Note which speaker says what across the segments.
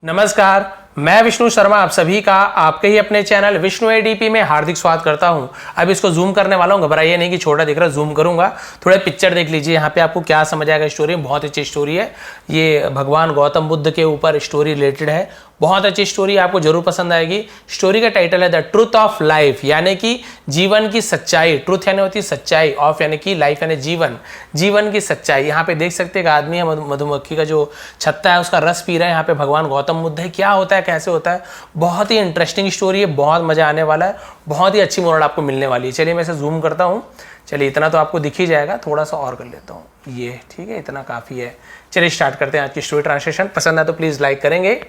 Speaker 1: नमस्कार, मैं विष्णु शर्मा आप सभी का आपके ही अपने चैनल विष्णु एडीपी में हार्दिक स्वागत करता हूं। अब इसको जूम करने वाला हूं, घबराइए नहीं कि छोटा दिख रहा है, जूम करूंगा। थोड़ा पिक्चर देख लीजिए, यहाँ पे आपको क्या समझ आएगा। स्टोरी बहुत अच्छी स्टोरी है, ये भगवान गौतम बुद्ध के ऊपर स्टोरी रिलेटेड है। बहुत अच्छी स्टोरी, आपको जरूर पसंद आएगी। स्टोरी का टाइटल है द ट्रूथ ऑफ लाइफ, यानी कि जीवन की सच्चाई। ट्रूथ यानी होती है सच्चाई, ऑफ यानी कि लाइफ यानी जीवन, जीवन की सच्चाई। यहाँ पे देख सकते हैं एक आदमी है, मधुमक्खी का जो छत्ता है उसका रस पी रहा है। यहाँ पे भगवान गौतम बुद्ध है, क्या होता है कैसे होता है, बहुत ही इंटरेस्टिंग स्टोरी है, बहुत मजा आने वाला है, बहुत ही अच्छी मोरल आपको मिलने वाली है। चलिए मैं इसे जूम करता हूँ। चलिए इतना तो आपको दिख ही जाएगा, थोड़ा सा और कर लेता हूँ, ये ठीक है, इतना काफी है। चलिए स्टार्ट करते हैं आज की स्टोरी ट्रांसलेशन। पसंद है तो प्लीज लाइक करेंगे।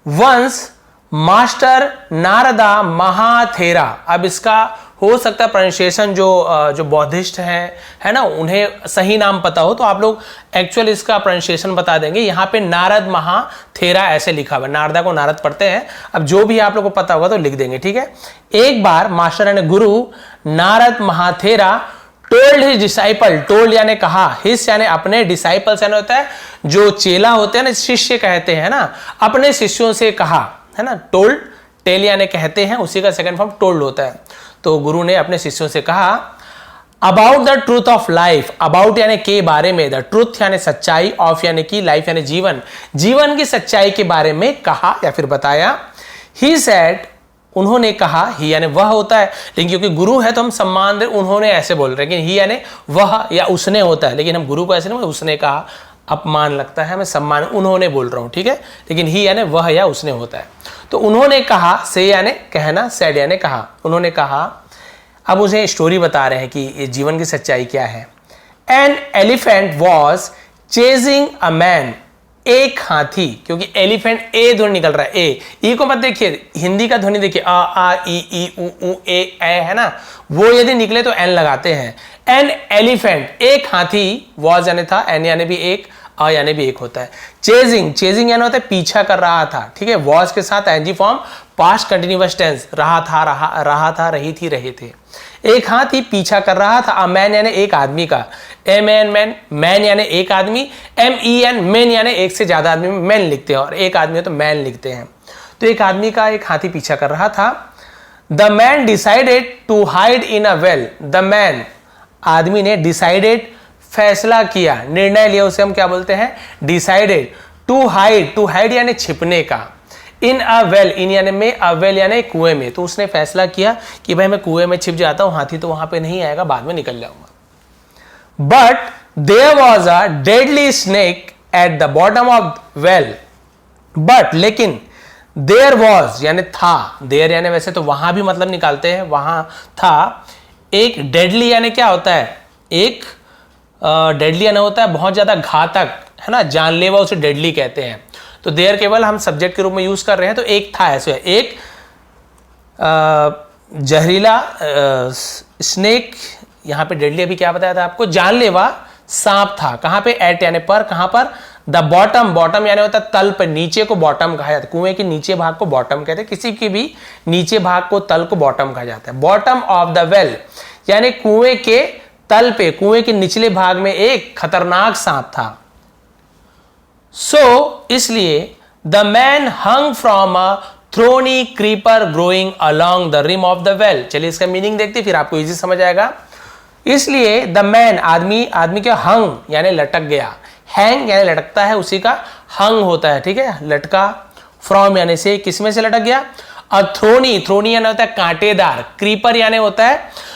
Speaker 1: वंस मास्टर नारदा महाथेरा, अब इसका हो सकता है प्रोनाउंसिएशन जो बौद्धिस्ट हैं है ना, उन्हें सही नाम पता हो तो आप लोग एक्चुअल इसका प्रोनाउंसिएशन बता देंगे। यहाँ पे नारद महाथेरा ऐसे लिखा हुआ है, नारदा को नारद पढ़ते हैं। अब जो भी आप लोग को पता होगा तो लिख देंगे, ठीक है। एक बार मास्टर यानी गुरु Narada Mahathera told his disciple, told यानी कहा, हिज यानी अपने, डिसाइपल्स यानी होता है जो चेला होते हैं ना, शिष्य कहते हैं ना, अपने शिष्यों से कहा है ना। टोल्ड, टेल यानी कहते हैं, उसी का सेकंड फॉर्म टोल्ड होता है। तो गुरु ने अपने शिष्यों से कहा about the truth of life, about यानी के बारे में, द ट्रूथ यानी सच्चाई, ऑफ यानी की, लाइफ यानी जीवन, जीवन की सच्चाई के बारे में कहा या फिर बताया। ही सेड, उन्होंने कहा, ही यानी वह होता है, लेकिन क्योंकि गुरु है तो हम सम्मान दे, उन्होंने ऐसे बोल रहे हैं, लेकिन ही यानी वह या उसने होता है, लेकिन हम गुरु को ऐसे नहीं, उसने कहा अपमान लगता है, मैं सम्मान उन्होंने बोल रहा हूं, ठीक है। लेकिन ही यानी वह या उसने होता है। तो उन्होंने कहा, से यानी कहना, सेड यानी कहा, उन्होंने कहा। अब उसे स्टोरी बता रहे हैं कि ये जीवन की सच्चाई क्या है। An elephant was chasing a man, एक हाथी, क्योंकि एलिफेंट ए ध्वनि निकल रहा है, ए को मत देखिए, हिंदी का ध्वनि देखिए, आ ई उ ए है ना, वो यदि निकले तो एन लगाते हैं। एन एलिफेंट, एक हाथी, वॉज यानी था, एन यानी भी एक, अ यानी भी एक होता है। चेजिंग, चेजिंग यानी होता है पीछा कर रहा था, ठीक है। वॉज के साथ ing form, past continuous tense, रहा था, रही थी, रहे थे। एक हाथी पीछा कर रहा था। अ मैन यानी एक आदमी का, एम एन मैन, मैन यानी एक आदमी, एम ई एन मैन यानी एक से ज्यादा आदमी में मैन लिखते हैं, और एक आदमी है तो मैन लिखते हैं। तो एक आदमी का एक हाथी पीछा कर रहा था। The man decided to hide in a well, the man, आदमी ने, डिसाइडेड फैसला किया, निर्णय लिया, उसे हम क्या बोलते हैं, decided. To hide, to hide यानी छिपने का, इन अ वेल, इन यानी में, अ वेल यानी कुएं में, तो उसने फैसला किया कि भाई मैं कुएं में छिप जाता हूं, हाथी तो वहां पे नहीं आएगा, बाद में निकल जाऊंगा। But there was a deadly snake at the bottom of well, but लेकिन, देयर वॉज यानी था, देयर यानी वैसे तो वहां भी मतलब निकालते हैं, वहां था एक, डेडली यानी क्या होता है, एक डेडली यानी होता है बहुत ज्यादा घातक, है ना, जानलेवा, उसे डेडली कहते हैं। तो देयर केवल हम सब्जेक्ट के रूप में यूज कर रहे हैं, तो एक था ऐसे, एक जहरीला स्नेक, यहां पे डेडली अभी क्या बताया था आपको, जानलेवा सांप था। कहां पे, एट यानी पर, कहां पर, द बॉटम, बॉटम यानी होता है तल पर, नीचे को बॉटम कहा जाता है, कुएं के नीचे भाग को बॉटम कहते हैं, किसी की भी नीचे भाग को, तल को बॉटम कहा जाता है। बॉटम ऑफ द वेल यानी कुएं के तल पे, कुएं के निचले भाग में एक खतरनाक सांप था। सो इसलिए the man hung from a thorny creeper growing along the rim of the well. चलिए इसका मीनिंग देखते फिर आपको इजी समझ आएगा। इसलिए द मैन, आदमी, आदमी क्या, हंग यानी लटक गया, हैंग यानी लटकता है, उसी का हंग होता है, ठीक है, लटका। फ्रॉम यानी से, किसमें से लटक गया, थ्रोनी, थ्रोनी यानी होता है कांटेदार, क्रीपर यानी होता है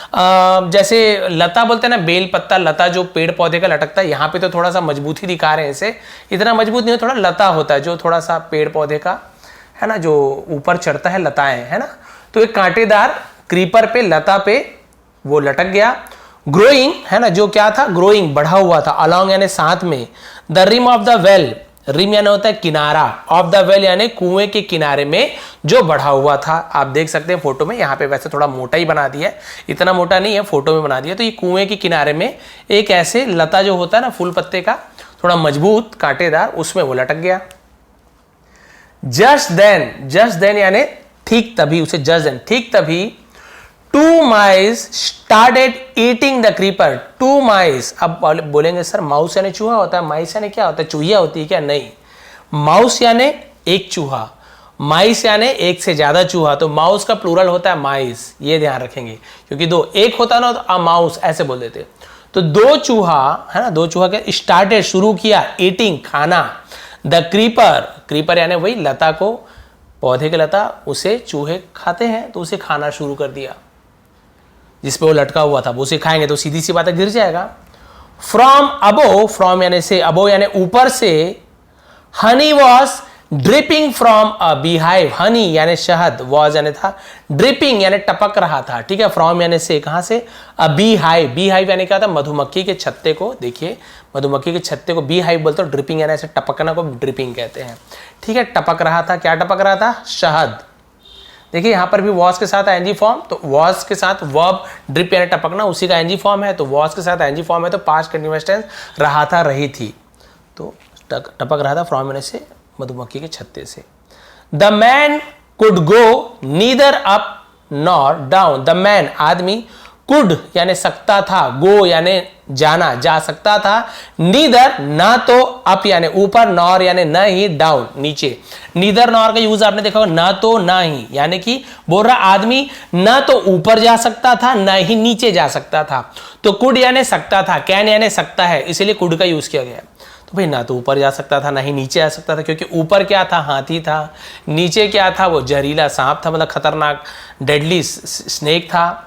Speaker 1: जैसे लता बोलते हैं ना, बेल पत्ता, लता जो पेड़ पौधे का लटकता है, यहाँ पे तो थोड़ा सा मजबूत ही दिखा रहे हैं इसे, इतना मजबूत नहीं हो, थोड़ा लता होता है जो थोड़ा सा पेड़ पौधे का है ना, जो ऊपर चढ़ता है, लताएं है ना, तो एक कांटेदार क्रीपर पे, लता पे वो लटक गया। ग्रोइंग है ना, जो क्या था, ग्रोइंग बढ़ा हुआ था, अलॉन्ग यानी साथ में, the rim of the well, rim यानी होता है किनारा, ऑफ द वेल यानी कुएं के किनारे में जो बढ़ा हुआ था। आप देख सकते हैं फोटो में, यहाँ पे वैसे थोड़ा मोटा ही बना दिया है, इतना मोटा नहीं है, फोटो में बना दिया। तो ये कुएं के किनारे में एक ऐसे लता जो होता है ना, फूल पत्ते का, थोड़ा मजबूत कांटेदार, उसमें वो लटक गया। जस्ट देन यानी ठीक तभी, उसे जस्ट देन ठीक तभी, 2 mice started eating the creeper. 2 mice, अब बोलेंगे सर माउस यानी चूहा होता है, माइस यानी क्या होता है, चूहिया होती है क्या, नहीं, माउस यानी एक चूहा, माइस यानी एक से ज्यादा चूहा, तो माउस का प्लूरल होता है माइस, ये ध्यान रखेंगे, क्योंकि दो एक होता ना तो अ माउस ऐसे बोल देते। तो दो चूहा है ना, दो चूहा के स्टार्टेड शुरू किया ईटिंग खाना, द क्रीपर, क्रीपर यानी वही लता को, पौधे के लता, उसे चूहे खाते हैं तो उसे खाना शुरू कर दिया, जिसपे वो लटका हुआ था वो उसे खाएंगे तो सीधी सी बात है गिर जाएगा। फ्रॉम अबो, फ्रॉम यानी से, अबो यानी ऊपर से, Honey was dripping from a beehive, Honey यानी शहद, वॉज यानी था, ड्रिपिंग यानी टपक रहा था, ठीक है। फ्रॉम यानी से, कहां से, अ बीहाइव, बीहाइव यानी क्या था, मधुमक्खी के छत्ते को, देखिए मधुमक्खी के छत्ते को बीहाइव बोलते हो, ड्रिपिंग यानी ऐसे टपकना को ड्रिपिंग कहते हैं, ठीक है। टपक रहा था, क्या टपक रहा था, शहद। देखिए यहां पर भी वॉज के साथ आईएनजी फॉर्म, तो वॉज के साथ वर्ब ड्रिप यानी टपकना उसी का आईएनजी फॉर्म है, तो वॉज के साथ आईएनजी फॉर्म है तो पास्ट कंटीन्यूअस टेंस, रहा था रही थी, तो टपक रहा था फ्रॉम यानी से, मधुमक्खी के छत्ते से। The man could go neither up nor down, the man आदमी, कुड यानी सकता था, गो यानी जाना जा सकता था, नीदर ना तो अप यानी ऊपर, नॉर यानी न ही डाउन नीचे। नीदर नॉर का यूज आपने देखा होगा, ना तो ना ही, यानी कि बोल रहा आदमी ना तो ऊपर जा सकता था ना ही नीचे जा सकता था, तो कुड यानी सकता था, कैन यानी सकता है, इसीलिए कुड का यूज किया गया। तो भाई ना तो ऊपर जा सकता था ना ही नीचे आ सकता था, क्योंकि ऊपर क्या था, हाथी था, नीचे क्या था, वो जहरीला सांप था, मतलब खतरनाक डेडली स्नेक था,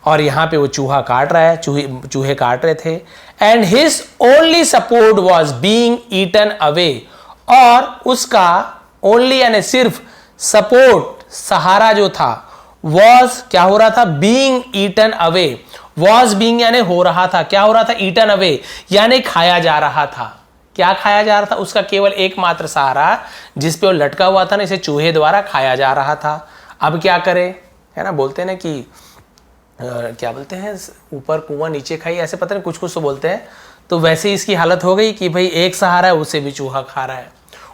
Speaker 1: और यहां पे वो चूहा काट रहा है, चूहे काट रहे थे। And his only support was being eaten away, और उसका ओनली यानी सिर्फ, सपोर्ट सहारा जो था, वॉज क्या हो रहा था, being eaten away, was being यानी हो रहा था, क्या हो रहा था, ईटन अवे यानी खाया जा रहा था। क्या खाया जा रहा था, उसका केवल एकमात्र सहारा जिसपे वो लटका हुआ था ना, इसे चूहे द्वारा खाया जा रहा था। अब क्या करे, है ना, बोलते हैं ना कि क्या बोलते हैं, ऊपर कुआं नीचे खाई, ऐसे पता नहीं कुछ कुछ तो बोलते हैं। तो वैसे इसकी हालत हो गई कि भाई एक सहारा है उसे भी चूहा खा रहा है,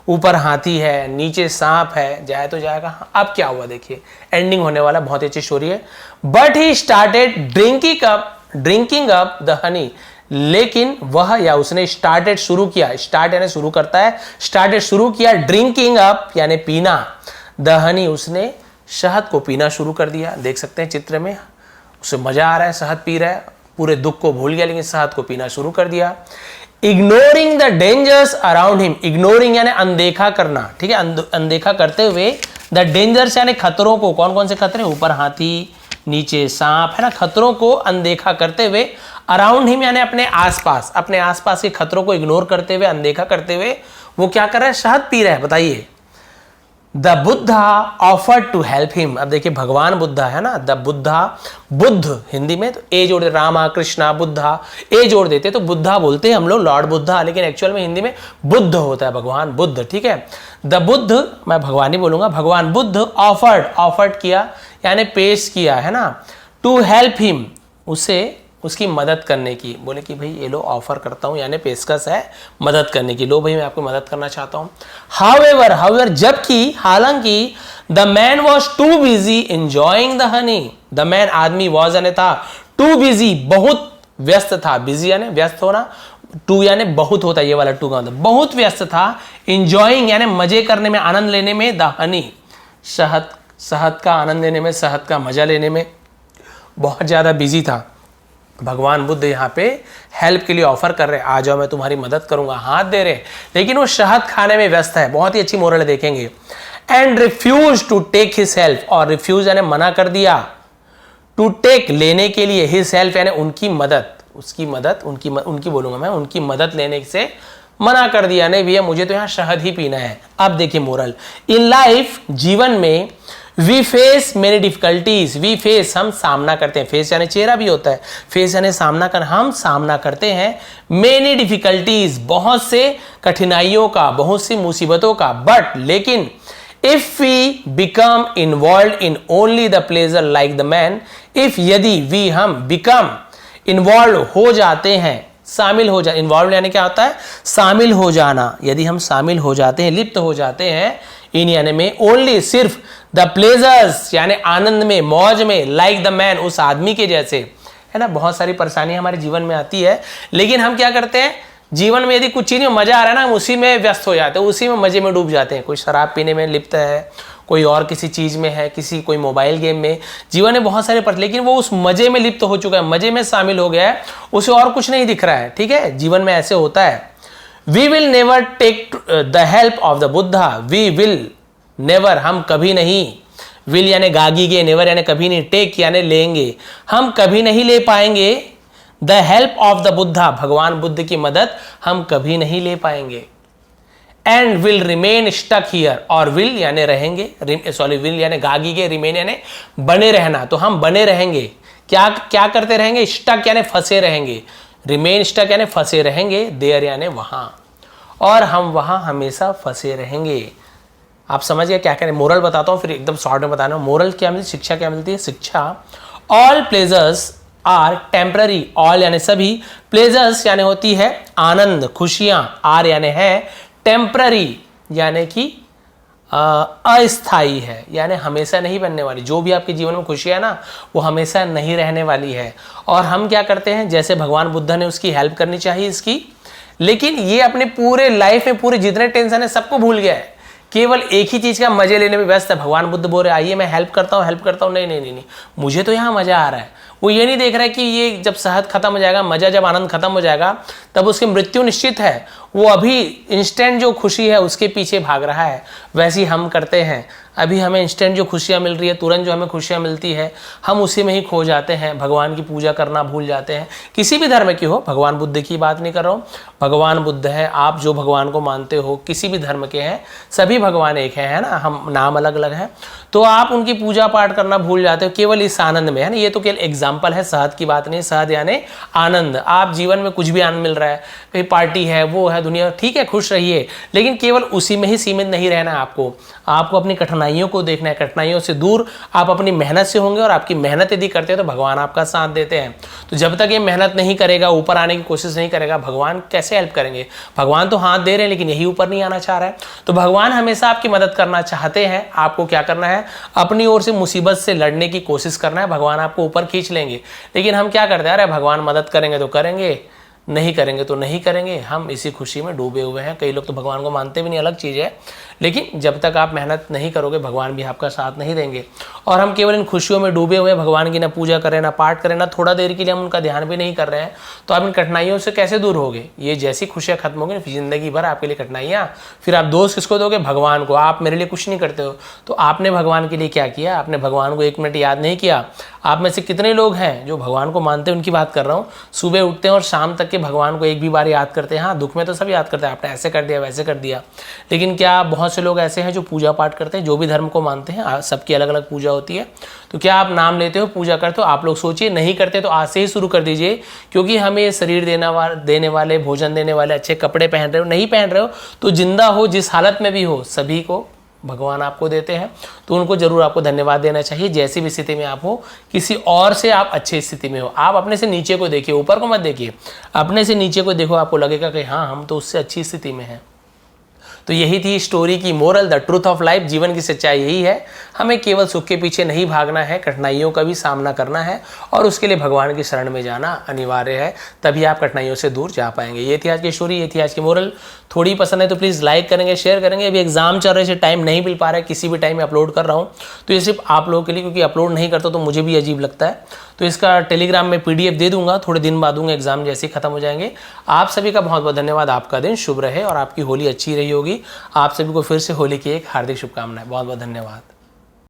Speaker 1: ऊपर हाथी है, नीचे सांप है, जाए तो जाएगा। अब क्या हुआ देखिए, एंडिंग होने वाला, बहुत ही अच्छी स्टोरी है। But he started drinking up the honey, लेकिन वह या उसने स्टार्टेड शुरू किया, स्टार्ट यानी शुरू करता है, स्टार्टेड शुरू किया, ड्रिंकिंग अप यानी पीना, द हनी उसने शहद को पीना शुरू कर दिया। देख सकते हैं चित्र में, उसे मजा आ रहा है, शहद पी रहा है, पूरे दुख को भूल गया लेकिन शहद को पीना शुरू कर दिया। Ignoring the dangers around him, ignoring यानी अनदेखा करना, ठीक है, अनदेखा करते हुए, द डेंजर्स यानी खतरों को, कौन कौन से खतरे, ऊपर हाथी नीचे सांप, है ना, खतरों को अनदेखा करते हुए, अराउंड हिम यानी अपने आसपास, अपने आसपास के खतरों को इग्नोर करते हुए, अनदेखा करते हुए वो क्या कर रहा है, शहद पी रहा है। बताइए, the Buddha offered to help him, अब देखिए भगवान बुद्धा है ना, द बुद्धा, बुद्ध हिंदी में तो ए जोड़, रामा कृष्णा बुद्धा ए जोड़ देते तो बुद्धा बोलते हैं हम लोग, लॉर्ड बुद्धा, लेकिन एक्चुअल में हिंदी में बुद्ध होता है, भगवान बुद्ध, ठीक है। द बुद्ध, मैं भगवान ही बोलूंगा, भगवान बुद्ध ऑफर्ड किया यानी पेश किया, है ना, टू हेल्प हिम, उसे उसकी मदद करने की, बोले कि भाई ये लो ऑफर करता हूं, यानी पेशकश है मदद करने की, लो भाई मैं आपको मदद करना चाहता हूं। हाउएवर जबकि, हालांकि, the man was too busy enjoying the honey, the man आदमी, वॉज यानी था, टू बिजी बहुत व्यस्त था, बिजी यानी व्यस्त होना, टू यानी बहुत होता है, ये वाला टू का मतलब बहुत व्यस्त था, एंजॉइंग यानी मजे करने में, आनंद लेने में, द हनी शहद का आनंद लेने में, शहद का मजा लेने में बहुत ज्यादा बिजी था। भगवान बुद्ध यहाँ पे हेल्प के लिए ऑफर कर रहे, आ जाओ मैं तुम्हारी मदद करूंगा, हाथ दे रहे, लेकिन वो शहद खाने में व्यस्त है। बहुत ही अच्छी मोरल है, देखेंगे। And refuse to take his help, और रिफ्यूज यानी मना कर दिया, टू टेक लेने के लिए, हिज हेल्प यानी उनकी मदद, उसकी मदद, उनकी बोलूंगा मैं, उनकी मदद लेने से मना कर दिया, नहीं भैया मुझे तो यहाँ शहद ही पीना है। अब देखिए मोरल, इन लाइफ जीवन में, we face many difficulties, we face हम सामना करते हैं, फेस यानी चेहरा भी होता है, फेस यानी सामना कर, हम सामना करते हैं, मेनी डिफिकल्टीज बहुत से कठिनाइयों का, बहुत सी मुसीबतों का, बट लेकिन, if we become involve in only the pleasure like the man, if यदि वी हम बिकम इन्वॉल्व हो जाते हैं, शामिल हो जा, इन्वॉल्व यानी क्या होता है, शामिल हो जाना, यदि हम शामिल हो जाते हैं, लिप्त हो जाते हैं, इन यानी में, ओनली सिर्फ, द प्लेजर्स यानी आनंद में, मौज में, लाइक द मैन उस आदमी के जैसे, है ना। बहुत सारी परेशानी हमारे जीवन में आती है, लेकिन हम क्या करते हैं, जीवन में यदि कुछ चीज़ में मजा आ रहा है ना, हम उसी में व्यस्त हो जाते हैं, उसी में मजे में डूब जाते हैं। कोई शराब पीने में लिप्त है, कोई और किसी चीज़ में है, कोई मोबाइल गेम में, जीवन में बहुत सारे पर, लेकिन वो उस मजे में लिप्त हो चुका है, मजे में शामिल हो गया है, उसे और कुछ नहीं दिख रहा है। ठीक है, जीवन में ऐसे होता है। We will never take the help of the Buddha, we will never, हम कभी नहीं, विल यानी गागीगे, नेवर यानी कभी नहीं, टेक यानी लेंगे, हम कभी नहीं ले पाएंगे, the help of the Buddha, भगवान बुद्ध की मदद हम कभी नहीं ले पाएंगे, and will remain stuck here, और विल यानी रहेंगे, सॉरी विल यानी गागीगे, रिमेन यानी बने रहना, तो हम बने रहेंगे, क्या क्या करते रहेंगे, स्टक यानी फंसे रहेंगे, रिमेन स्टक यानी फंसे रहेंगे, देयर यानी वहां, और हम वहां हमेशा फंसे रहेंगे। आप समझ गए क्या करें। मोरल बताता हूं, फिर एकदम शॉर्ट में बताना। मोरल क्या मिलती, शिक्षा क्या मिलती है, शिक्षा all pleasures are temporary, all यानी सभी, प्लेजर्स यानी होती है आनंद, खुशियां, आर यानी है, टेम्पररी यानी कि अस्थाई है, यानी हमेशा नहीं बनने वाली। जो भी आपके जीवन में खुशियां है ना, वो हमेशा नहीं रहने वाली है। और हम क्या करते हैं, जैसे भगवान बुद्ध ने उसकी हेल्प करनी चाहिए इसकी, लेकिन ये अपने पूरे लाइफ में पूरे जितने टेंशन है सबको भूल गया है, केवल एक ही चीज का मजे लेने में व्यस्त है। भगवान बुद्ध बोल रहे आइए मैं हेल्प करता हूँ, हेल्प करता हूँ, नहीं नहीं नहीं नहीं, मुझे तो यहाँ मजा आ रहा है। वो ये नहीं देख रहा है कि ये जब शहद खत्म हो जाएगा, मजा जब आनंद खत्म हो जाएगा, तब उसकी मृत्यु निश्चित है। वो अभी इंस्टेंट जो खुशी है उसके पीछे भाग रहा है। वैसे ही हम करते हैं, अभी हमें इंस्टेंट जो खुशियाँ मिल रही है, तुरंत जो हमें खुशियाँ मिलती है, हम उसी में ही खो जाते हैं, भगवान की पूजा करना भूल जाते हैं। किसी भी धर्म की हो, भगवान बुद्ध की बात नहीं कर रहा हूँ, भगवान बुद्ध है, आप जो भगवान को मानते हो, किसी भी धर्म के हैं, सभी भगवान एक है ना, हम नाम अलग अलग हैं, तो आप उनकी पूजा पाठ करना भूल जाते हो केवल इस आनंद में, है ना। ये तो केवल एग्जाम्पल है, शहद की बात नहीं, शहद यानी आनंद। आप जीवन में कुछ भी आनंद मिल रहा है, कहीं पार्टी है, वो है, दुनिया, ठीक है, खुश रहिए, लेकिन केवल उसी में ही सीमित नहीं रहना है। आपको अपनी कठिनाइयों को देखना है, कठिनाइयों से दूर आप अपनी मेहनत से होंगे, और आपकी मेहनत यदि करते हैं तो भगवान आपका साथ देते हैं। तो जब तक ये मेहनत नहीं करेगा, ऊपर आने की कोशिश नहीं करेगा, भगवान कैसे हेल्प करेंगे। भगवान तो हाथ दे रहे हैं, लेकिन यही ऊपर नहीं आना चाह रहा है। तो भगवान हमेशा आपकी मदद करना चाहते हैं। आपको क्या करना है, अपनी ओर से मुसीबत से लड़ने की कोशिश करना है, भगवान आपको ऊपर खींच लेंगे। लेकिन हम क्या करते हैं, अरे भगवान मदद करेंगे तो करेंगे, नहीं करेंगे तो नहीं करेंगे, हम इसी खुशी में डूबे हुए हैं। कई लोग तो भगवान को मानते भी नहीं, अलग चीज़ है, लेकिन जब तक आप मेहनत नहीं करोगे, भगवान भी आपका साथ नहीं देंगे। और हम केवल इन खुशियों में डूबे हुए, भगवान की ना पूजा करें, ना पाठ करें, ना थोड़ा देर के लिए हम उनका ध्यान भी नहीं कर रहे हैं, तो आप इन कठिनाइयों से कैसे दूर होगे। ये जैसी खुशियाँ खत्म होगी, जिंदगी भर आपके लिए कठिनाइयाँ, फिर आप दोष किसको दोगे, भगवान को। आप मेरे लिए कुछ नहीं करते हो, तो आपने भगवान के लिए क्या किया, आपने भगवान को एक मिनट याद नहीं किया। आप में से कितने लोग हैं जो भगवान को मानते हैं, उनकी बात कर रहा हूँ, सुबह उठते हैं और शाम तक के भगवान को एक भी बार याद करते हैं। हाँ, दुख में तो सब याद करते हैं, आपने ऐसे कर दिया, वैसे कर दिया, लेकिन क्या बहुत से लोग ऐसे हैं जो पूजा पाठ करते हैं, जो भी धर्म को मानते हैं, सबकी अलग अलग पूजा होती है, तो क्या आप नाम लेते हो, पूजा करते हो। आप लोग सोचिए, नहीं करते तो आज से ही शुरू कर दीजिए, क्योंकि हमें शरीर देने वाले, भोजन देने वाले, अच्छे कपड़े पहन रहे हो, नहीं पहन रहे हो तो जिंदा हो, जिस हालत में भी हो, सभी को भगवान आपको देते हैं, तो उनको जरूर आपको धन्यवाद देना चाहिए। जैसी भी स्थिति में आप हो, किसी और से आप अच्छी स्थिति में हो, आप अपने से नीचे को देखिए, ऊपर को मत देखिए, अपने से नीचे को देखो, आपको लगेगा कि हाँ हम तो उससे अच्छी स्थिति में हैं। तो यही थी स्टोरी की moral, the truth of life. जीवन की सच्चाई यही है, हमें केवल सुख के पीछे नहीं भागना है, कठिनाइयों का भी सामना करना है, और उसके लिए भगवान की शरण में जाना अनिवार्य है, तभी आप कठिनाइयों से दूर जा पाएंगे। ये थी आज की स्टोरी, ये थी आज की मोरल। थोड़ी पसंद है तो प्लीज़ लाइक करेंगे, शेयर करेंगे। अभी एग्जाम चल रहे, टाइम नहीं मिल पा रहा है, किसी भी टाइम में अपलोड कर रहा हूँ, तो ये सिर्फ आप लोगों के लिए, क्योंकि अपलोड नहीं करता तो मुझे भी अजीब लगता है। तो इसका टेलीग्राम में PDF दे दूंगा, थोड़े दिन बाद दूंगा, एग्जाम जैसे ही खत्म हो जाएंगे। आप सभी का बहुत बहुत धन्यवाद, आपका दिन शुभ रहे और आपकी होली अच्छी रही होगी। आप सभी को फिर से होली की एक हार्दिक शुभकामनाएं। बहुत बहुत धन्यवाद।